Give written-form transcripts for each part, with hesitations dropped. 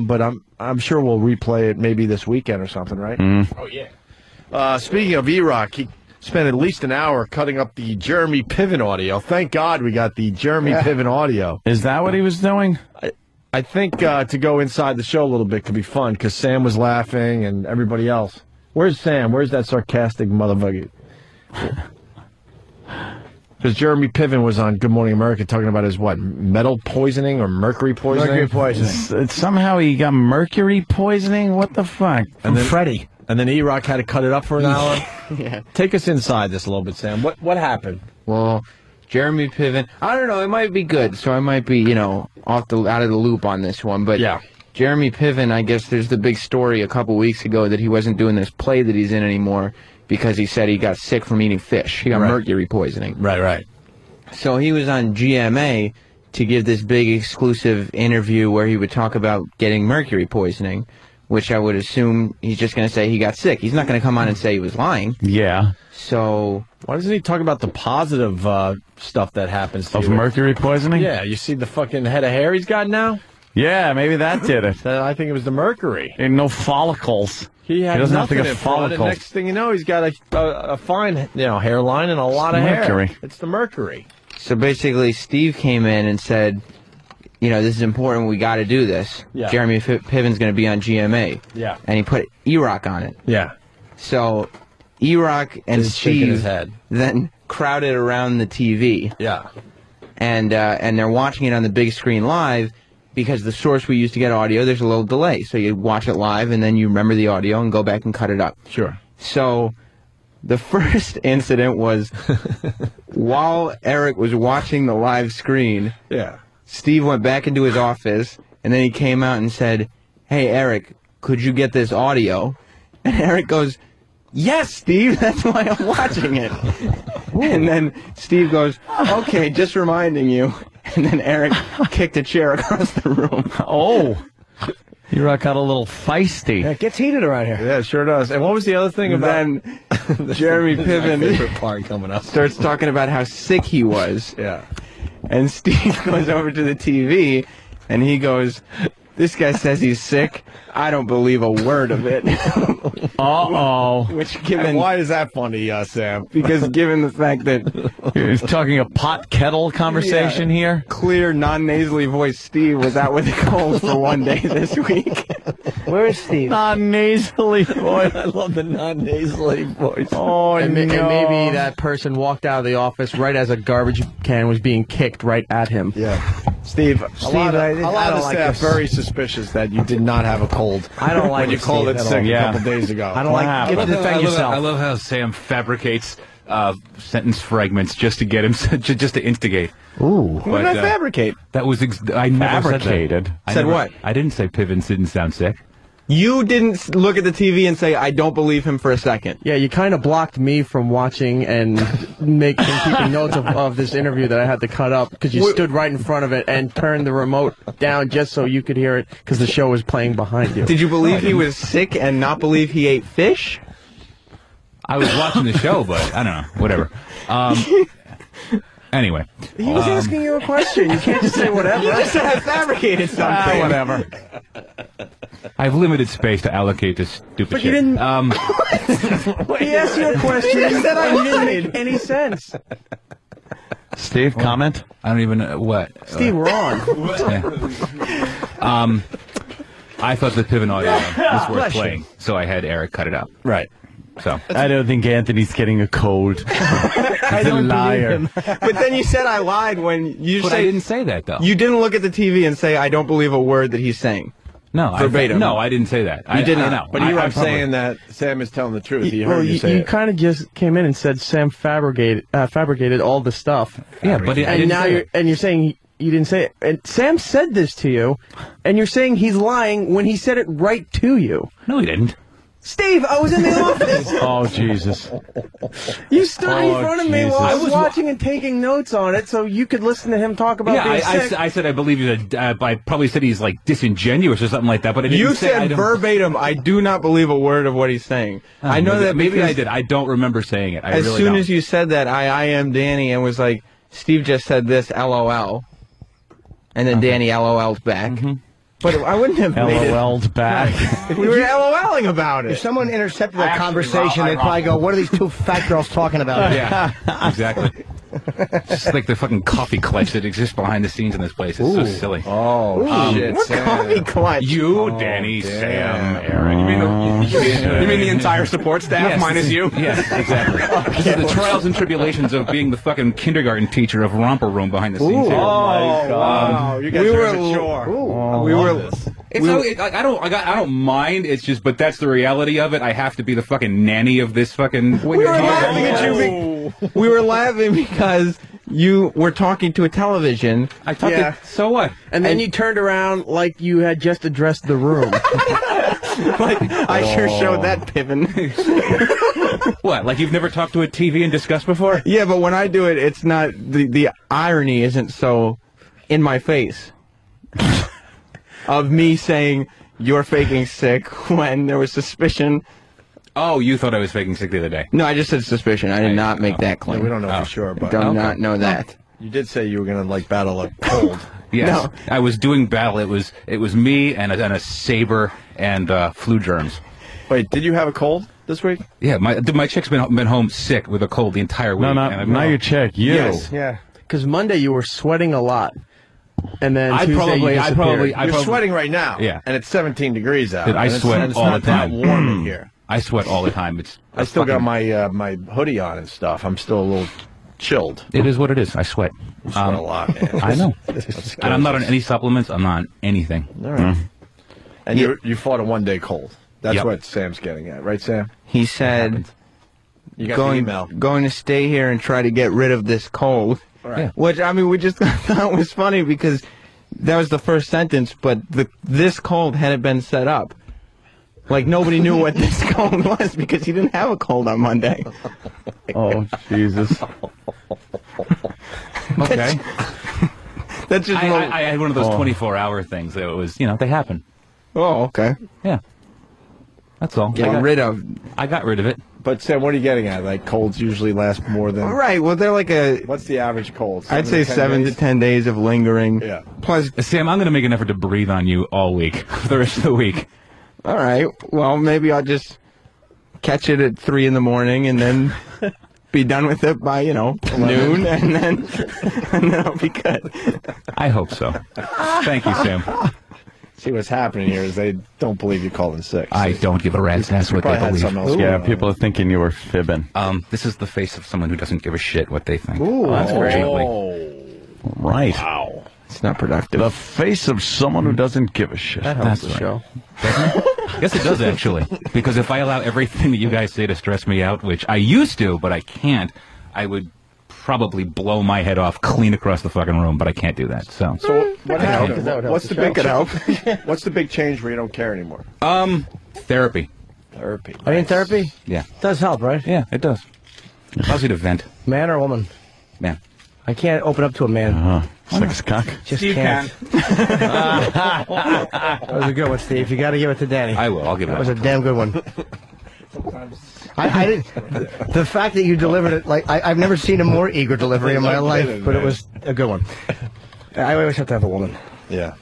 but I'm sure we'll replay it maybe this weekend or something, right? Oh yeah. Speaking of Erock, he spent at least an hour cutting up the Jeremy Piven audio. Thank God we got the Jeremy Piven audio. Is that what he was doing? I think to go inside the show a little bit could be fun because Sam was laughing and everybody else. Where's Sam? Where's that sarcastic motherfucker? Because Jeremy Piven was on Good Morning America talking about his, what, metal poisoning or mercury poisoning? Mercury poisoning. Somehow he got mercury poisoning? What the fuck? And then Freddie. And then Erock had to cut it up for an hour? Yeah. Take us inside this a little bit, Sam. What happened? Well, Jeremy Piven, I don't know, it might be good, so I might be, you know, out of the loop on this one, but yeah. Jeremy Piven, I guess there's the big story a couple weeks ago that he wasn't doing this play that he's in anymore because he said he got sick from eating fish. He got mercury poisoning. Right. So he was on GMA to give this big exclusive interview where he would talk about getting mercury poisoning, which I would assume he's just going to say he got sick. He's not going to come on and say he was lying. Yeah. So why doesn't he talk about the positive stuff that happens to you? Of mercury poisoning? Yeah, you see the fucking head of hair he's got now? Yeah, maybe that did it. I think it was the mercury. And no follicles. He doesn't have to nothing get in front, and follicles. next thing you know, he's got a fine, hairline and a lot of mercury. Hair. It's the mercury. So basically, Steve came in and said, you know, this is important. We got to do this. Yeah. Jeremy Piven's going to be on GMA. Yeah. And he put Erock on it. Yeah. So Erock and He's shaking his Steve head. then crowded around the TV. Yeah. And they're watching it on the big screen live because the source we use to get audio, there's a little delay. So you watch it live and then you remember the audio and go back and cut it up. Sure. So the first incident was while Erock was watching the live screen, Yeah. Steve went back into his office and then he came out and said, "Hey, Erock, could you get this audio?" And Erock goes, "Yes, Steve, that's why I'm watching it." And then Steve goes, "Okay, just reminding you." And then Erock kicked a chair across the room. Oh. Erock got a little feisty. Yeah, it gets heated around here. Yeah, it sure does. And what was the other thing about... Then Jeremy Piven favorite part coming up. starts talking about how sick he was. Yeah. And Steve goes over to the TV and he goes, "This guy says he's sick. I don't believe a word of it." Uh-oh. Which, And given why is that funny, Sam? because given the fact that He's talking a pot kettle conversation here. clear, non-nasally voice Steve was out with a cold for one day this week. Where is Steve? Non-nasally voice. I love the non-nasally voice. Oh, And, and no. maybe that person walked out of the office right as a garbage can was being kicked right at him. Yeah. Steve, a lot I of don't the like staff this. very suspicious that you did not have a cold. I don't like when you it, called Steve, it at sick all. a Yeah. couple days ago. I don't like happened? it. Defend yourself. I love how Sam fabricates sentence fragments just to get him, just to instigate. Ooh. What did I fabricate? That was I never Fabricated. Said what? I didn't say Piven didn't sound sick. You didn't look at the TV and say, "I don't believe him" for a second. Yeah, you kind of blocked me from watching and keeping notes of this interview that I had to cut up because you stood right in front of it and turned the remote down just so you could hear it because the show was playing behind you. Did you believe he was sick and not believe he ate fish? I was watching the show, but I don't know. Whatever. Anyway. He was asking you a question. You can't just say whatever. You just have fabricated something. Whatever. I have limited space to allocate this stupid But shit. you didn't- He asked you a question and you said, and "I it didn't lied." make any sense. Steve, comment? I don't even know what. Steve, we're on. I thought the Piven audio was worth playing, so I had Erock cut it up. Right. So I don't think Anthony's getting a cold. He's a liar. But then you said I lied when you But I didn't say that though. You didn't look at the TV and say, "I don't believe a word that he's saying." no, verbatim. No, I didn't say that. I did not. know. But I Erock's probably- saying that Sam is telling the truth. He Well, heard you say you it. kind of just came in and said Sam fabricated all the stuff. Yeah, but I And didn't now say you're it. saying you didn't say it. And Sam said this to you, and you're saying he's lying when he said it right to you. No, he didn't. Steve, I was in the office. Oh, Jesus. You stood Oh, in front of me while I was Jesus. watching and taking notes on it, so you could listen to him talk about Yeah, being sick. I said I believe he's I probably said he's like disingenuous or something like that, but I didn't You say I said don't- verbatim, "I do not believe a word of what he's saying." I know that maybe I because did. I don't remember saying it. I As really soon don't. as you said that, I am Danny and was like, "Steve just said this, LOL," and then Danny LOL'd back. But I wouldn't have made LOL'd back. it. We were LOLing about If it. someone intercepted that Actually, conversation, they'd probably go, what are these two fat girls talking about? Yeah, exactly. Just like the fucking coffee clutch that exists behind the scenes in this place. It's so silly. Oh, shit, What Sam. coffee clutch? You, Danny, Sam, Aaron. You mean the entire support staff minus you? Yes, exactly. This is the trials and tribulations of being the fucking kindergarten teacher of Romper Room behind the scenes here. Oh, wow. You guys we are were- mature. we were. It's no, I don't mind. It's just, but that's the reality of it. I have to be the fucking nanny of this fucking. We were laughing at you. We were laughing because you were talking to a television. I thought Yeah. that. So what? And then you turned around like you had just addressed the room. Like, I sure showed that, Pippin. What? Like you've never talked to a TV and discussed before? Yeah, but when I do it, it's not the irony isn't so in my face of me saying you're faking sick when there was suspicion. Oh, you thought I was faking sick the other day. No, I just said suspicion. I did not make that claim. We don't know for sure, but Do not know that. you did say you were going to like battle a cold. Yes, No. I was doing battle. It was me and a saber and flu germs. Wait, did you have a cold this week? Yeah, my chick's been home sick with a cold the entire week. No, and not, I've not been- your chick. You. Yes. Yeah. Because Monday you were sweating a lot. And then I Tuesday probably- you I disappeared. probably- You're sweating right now. Yeah. And it's 17 degrees out. Dude, I and it's- sweat and it's all not the time. that warm in here. I sweat all the time. I still got my my hoodie on and stuff. I'm still a little chilled. It is what it is. I sweat. I sweat a lot, man. I know. And I'm not on any supplements. I'm not on anything. All right. And you fought a one-day cold. That's Yep. what Sam's getting at, right, Sam? He said You got the email. going to stay here and try to get rid of this cold. Right. Yeah. Which, I mean, we just thought was funny because that was the first sentence, but this cold hadn't been set up. Like, nobody knew what this cold was because he didn't have a cold on Monday. Oh, Jesus. Okay. That's just... I had one of those 24-hour things. That was, they happen. oh, okay. Yeah. That's all. Get rid of... I got rid of it. But Sam, what are you getting at? Like colds usually last more than. Right, well, they're like a... What's the average cold? I'd say 7 to 10 days of lingering. Yeah. Plus, Sam, I'm going to make an effort to breathe on you all week, for the rest of the week. all right, well, maybe I'll just catch it at 3 in the morning and then be done with it by, noon, and then I'll be good. I hope so. Thank you, Sam. See, what's happening here is they don't believe you called in sick. I don't give a rat's ass what they Probably had believe. something else Yeah, going on. people are thinking you were fibbing. This is the face of someone who doesn't give a shit what they think. Ooh, That's oh, Right. wow. It's not productive. The face of someone who doesn't give a shit. That helps That's the right. show. Yes, it does, actually. Because if I allow everything that you guys say to stress me out, which I used to, but I can't, I would probably blow my head off clean across the fucking room, but I can't do that. So What happened? that would help What's the the big show. What's the big change where you don't care anymore? therapy. Therapy. Are you in therapy? Yeah. Does help, right? Yeah, it does. Allows you to vent. Man or woman? Man. I can't open up to a man. It's like his cock. Just Steve can't. can. That was a good one, Steve. You got to give it to Danny. I will. I'll give That it was a up. damn good one. I didn't. The fact that you delivered it like I've never seen a more eager delivery in my life, but it was a good one. I always have to have a woman. Yeah.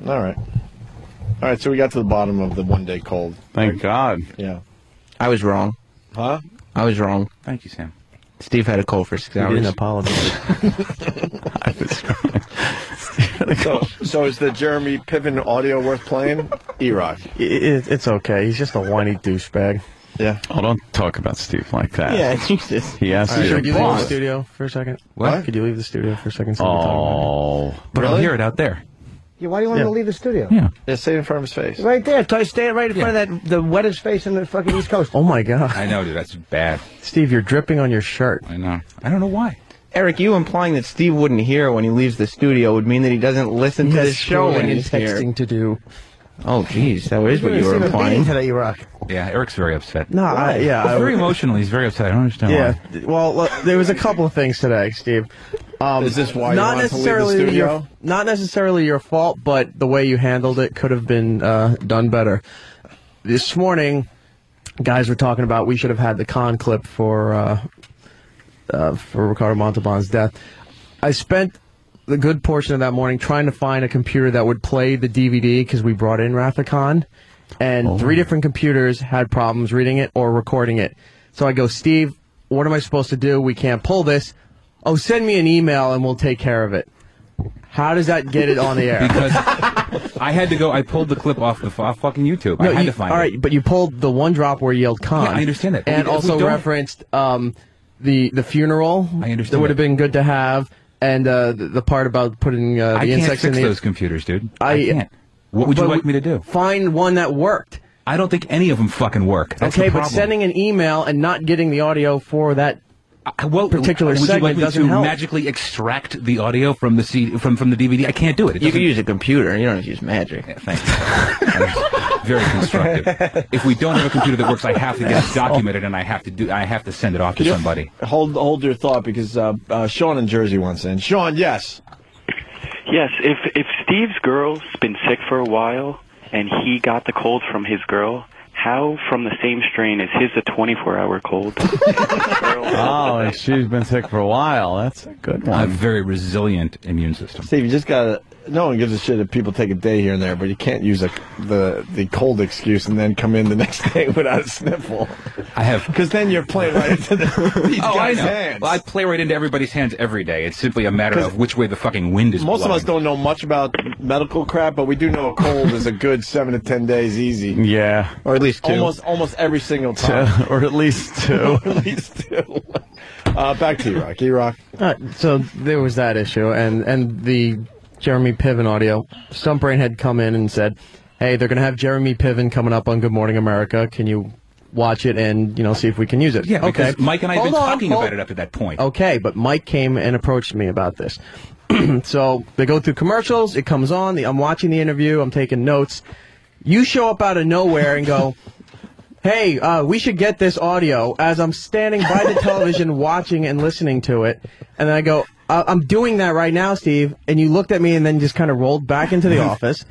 All right. All right. So we got to the bottom of the one-day cold. Thank God. Yeah. I was wrong. Huh? I was wrong. Thank you, Sam. Steve had a cold for 6 You hours. didn't apologize. So is the Jeremy Piven audio worth playing? Erock. It's okay. He's just a whiny douchebag. Yeah. Oh, don't talk about Steve like that. Yeah, Jesus. He asked Could you you to leave the pause. studio for a second? What? Could you leave the studio for a second? So we can talk about it? Oh. But I'll hear it out there. Yeah, why do you want him to leave the studio? Yeah. Yeah. Say it in front of his face. Right there. Stay right in front of the wettest face in the fucking East Coast. Oh my God, I know, dude. That's bad. Steve, you're dripping on your shirt. I know. I don't know why. Eric, you implying that Steve wouldn't hear when he leaves the studio would mean that he doesn't listen to the show when and he's here. texting to do. Oh, jeez, that is what you were Steve, a implying. beating today, Erock. Yeah, Eric's very upset. No, He's very emotional. He's very upset. I don't understand Yeah. why. Well, look, there was a couple of things today, Steve. Is this why you not wanted to leave the necessarily studio? not necessarily your fault, but the way you handled it could have been done better. This morning, guys were talking about we should have had the con clip for Ricardo Montalban's death. I spent the good portion of that morning trying to find a computer that would play the DVD because we brought in Rathacon, and 3 different computers had problems reading it or recording it. So I go, Steve, what am I supposed to do? We can't pull this. Oh, send me an email and we'll take care of it. How does that get it on the air? Because I had to go. I pulled the clip off fucking YouTube. No, I had to find it. All right, but you pulled the one drop where you yelled "con." Yeah, I understand that. And also referenced the funeral. I understand that would have been good to have, and the part about putting the insects in I can't fix those computers, dude. I can't. What would you like me to do? Find one that worked. I don't think any of them fucking work. That's okay, the but problem. sending an email and not getting the audio for that particular would you segment like me doesn't to help. magically extract the audio from the from the DVD? I can't do it. You can use a computer. You don't have to use magic. Yeah, thanks. Very constructive. If we don't have a computer that works, I have to get it documented, and I have to send it off to somebody. Hold your thought, because Sean in Jersey wants in. Sean, yes. Yes, if Steve's girl's been sick for a while and he got the cold from his girl, how from the same strain is his a 24-hour cold? Oh, and she's been sick for a while. That's a good one. A very resilient immune system. Steve, you just gotta. No one gives a shit if people take a day here and there, but you can't use the cold excuse and then come in the next day without a sniffle. I have, because then you're playing right into these guys' hands. Well, I play right into everybody's hands every day. It's simply a matter of which way the fucking wind is blowing. Most of us don't know much about medical crap, but we do know a cold is a good 7 to 10 days easy. Yeah, or at least 2. Almost every single time, or at least 2. Or at least 2. Back to Erock. Erock. So there was that issue, and the Jeremy Piven audio. Stumpbrain had come in and said, hey, they're going to have Jeremy Piven coming up on Good Morning America. Can you watch it and, see if we can use it? Yeah, okay. Because Mike and I have been talking about it up to that point. Okay, but Mike came and approached me about this. So they go through commercials. It comes on. I'm watching the interview. I'm taking notes. You show up out of nowhere and go, hey, we should get this audio, as I'm standing by the television watching and listening to it. And then I go, I'm doing that right now, Steve. And you looked at me and then just kind of rolled back into the office.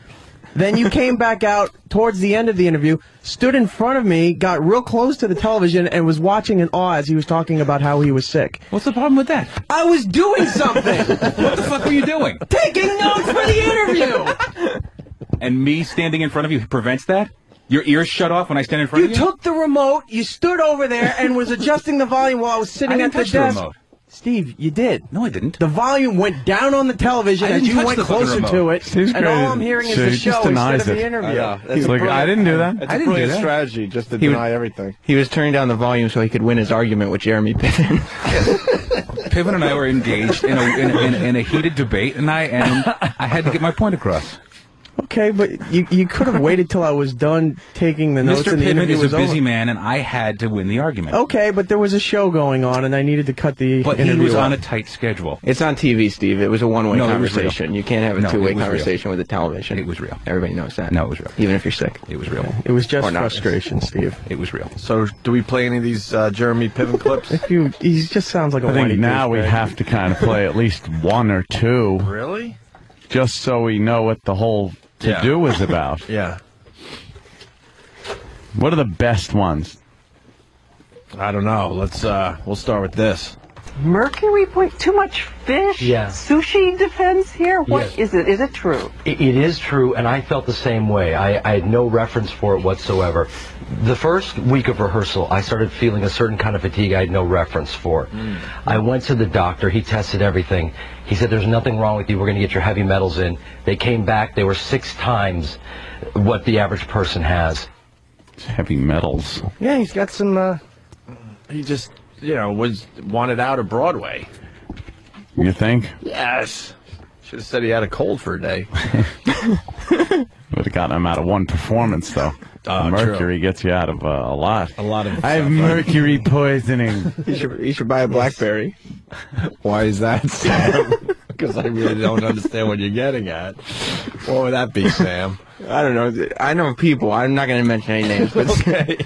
Then you came back out towards the end of the interview, stood in front of me, got real close to the television, and was watching in awe as he was talking about how he was sick. What's the problem with that? I was doing something! What the fuck were you doing? Taking notes for the interview! And me standing in front of you prevents that? Your ears shut off when I stand in front of you? You took the remote, you stood over there, and was adjusting the volume while I was sitting at the desk. The remote. Steve, you did. No, I didn't. The volume went down on the television as you went closer to it, and all I'm hearing is the show instead of the interview. He's like, I didn't do that. It's a brilliant strategy, just to deny everything. He was turning down the volume so he could win his argument with Jeremy Piven. Piven and I were engaged in a heated debate, and I had to get my point across. Okay, but you could have waited till I was done taking the notes and the interview was over. Mr. Piven is a busy man, and I had to win the argument. Okay, but there was a show going on, and I needed to cut the But interview he was off. on a tight schedule. It's on TV, Steve. It was a one-way No, it was conversation. real. You can't have a No, two-way it was conversation with a television. It was real. Everybody knows that. No, it was real. Even if you're sick. It was real. It was just Or not. frustration, Steve. It was real. So, do we play any of these Jeremy Piven clips? He just sounds like a I think whiny now we douchebag. have to kind of play at least 1 or 2. Really? Just so we know what the whole to-do is about. Yeah. What are the best ones? I don't know. We'll start with this. Mercury point, too much fish? Yeah. Sushi defense here? What is it? Is it true? It is true, and I felt the same way. I had no reference for it whatsoever. The first week of rehearsal, I started feeling a certain kind of fatigue I had no reference for. I went to the doctor. He tested everything. He said, there's nothing wrong with you. We're going to get your heavy metals in. They came back. They were 6 times what the average person has. Heavy metals. Yeah, he's got some. He just, was wanted out of Broadway. You think? Yes. Should have said he had a cold for a day. Would have gotten him out of 1 performance, though. Mercury gets you out of a lot. A lot of. I have mercury poisoning. You should buy a BlackBerry. Why is that, Sam? Because I really don't understand what you're getting at. What would that be, Sam? I don't know. I know people. I'm not going to mention any names, but Okay.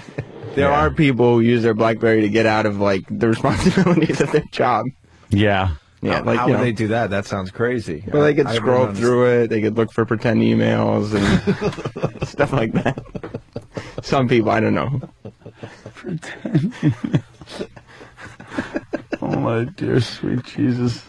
there are people who use their BlackBerry to get out of the responsibilities of their job. Yeah. Yeah, How would they do that? That sounds crazy. Well, they could I scroll really through it. They could look for pretend emails and stuff like that. Some people, I don't know. Oh my dear sweet Jesus.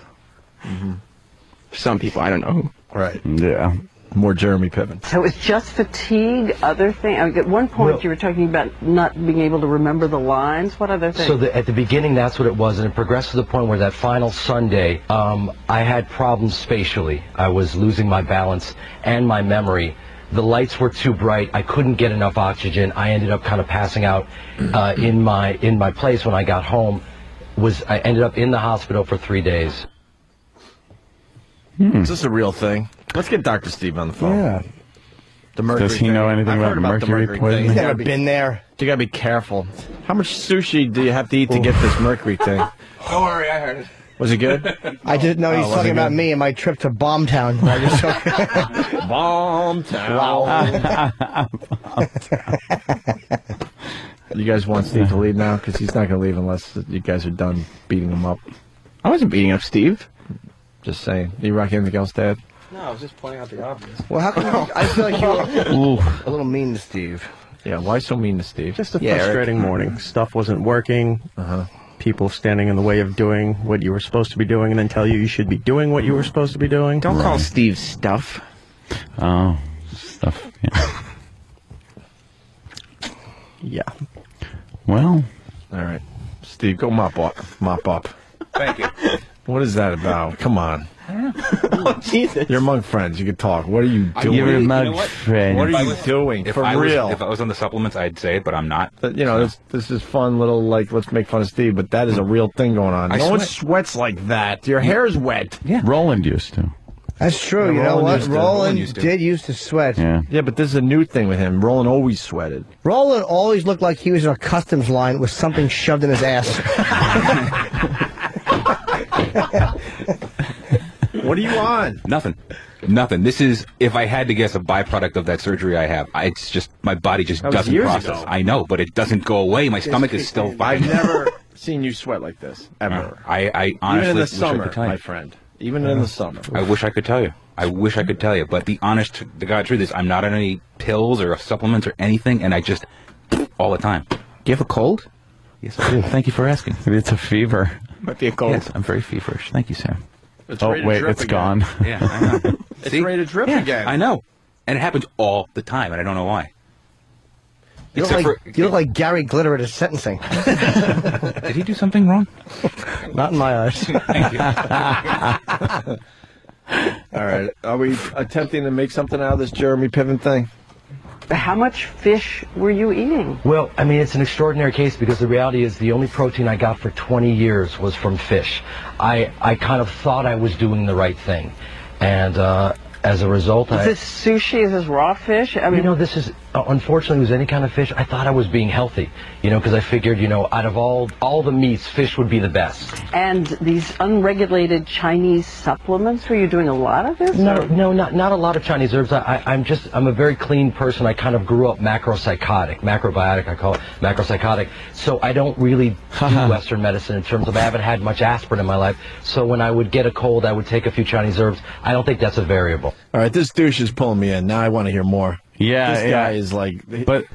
Some people, I don't know. Right. Yeah. More Jeremy Piven. So it's just fatigue, other things? I mean, at one point you were talking about not being able to remember the lines. What other things? So at the beginning, that's what it was, and it progressed to the point where that final Sunday, I had problems spatially. I was losing my balance and my memory. The lights were too bright. I couldn't get enough oxygen. I ended up kind of passing out in my place when I got home. I ended up in the hospital for 3 days. Is this a real thing? Let's get Dr. Steve on the phone. Yeah. The mercury Does he know thing. anything I've heard about the mercury poisoning? He's You never gotta been there. You gotta be careful. How much sushi do you have to eat to get this mercury thing? Don't worry, I heard it. Was it good? I didn't know he's was talking it about good? me and my trip to Bombtown. I just Bomb town. You guys want Steve to leave now? Because he's not going to leave unless you guys are done beating him up. I wasn't beating up Steve. Just saying. You rock anything else, Dad? No, I was just pointing out the obvious. Well, how come I feel like you were a little mean to Steve? Yeah, why so mean to Steve? Just a frustrating morning. Stuff wasn't working. People standing in the way of doing what you were supposed to be doing and then tell you should be doing what you were supposed to be doing. Don't call Steve stuff. Oh, stuff. Yeah. Yeah. Well. All right. Steve, go mop up. Mop up. Thank you. What is that about? Come on. Oh, Jesus. You're among friends. You can talk. What are you doing? You're You among know what? friends. What are you doing? If For I real. if I was on the supplements, I'd say it, but I'm not. You know, this is fun little, like, let's make fun of Steve, but that is a real thing going on. I No one sweat. sweats like that. Your hair's wet. Yeah. Roland used to. That's true. Yeah, You know Roland what? used to. Roland used to. did used to sweat. Yeah. Yeah, but this is a new thing with him. Roland always sweated. Roland always looked like he was in a customs line with something shoved in his ass. What are you on? Nothing. Nothing. This is, if I had to guess, a byproduct of that surgery I have. It's just, my body just That was doesn't years process. ago. I know, but it doesn't go away. My stomach is still I've fine. never seen you sweat like this, ever. I honestly Even in the wish I summer, could tell you. my friend. Even in the summer. I wish I could tell you. I wish I could tell you. But the honest to God truth is I'm not on any pills or supplements or anything, and I just, all the time. Do you have a cold? Yes, I do. Thank you for asking. It's a fever. Might be a cold. Yes, I'm very feverish. Thank you, Sam. It's Oh, ready to wait, drip it's again. gone. Yeah, I know. It's See? ready to drip Yeah, again. I know. And it happens all the time, and I don't know why. You look like Gary Glitter at his sentencing. Did he do something wrong? Not in my eyes. Thank you. All right. Are we attempting to make something out of this Jeremy Piven thing? How much fish were you eating? Well, I mean, it's an extraordinary case because the reality is the only protein I got for 20 years was from fish. I kind of thought I was doing the right thing. And as a result, Is this sushi? Is this raw fish? I mean, you know, this is, unfortunately, with any kind of fish, I thought I was being healthy, you know, because I figured, you know, out of all the meats, fish would be the best. and these unregulated Chinese supplements, were you doing a lot of this? No, or- no, not a lot of Chinese herbs. I'm a very clean person. I kind of grew up macropsychotic, macrobiotic, I call it macropsychotic. So I don't really do Western medicine in terms of I haven't had much aspirin in my life. So when I would get a cold, I would take a few Chinese herbs. I don't think that's a variable. All right, this douche is pulling me in. Now I want to hear more. Yeah, This yeah. guy is like... But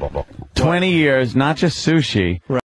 20 years, not just sushi.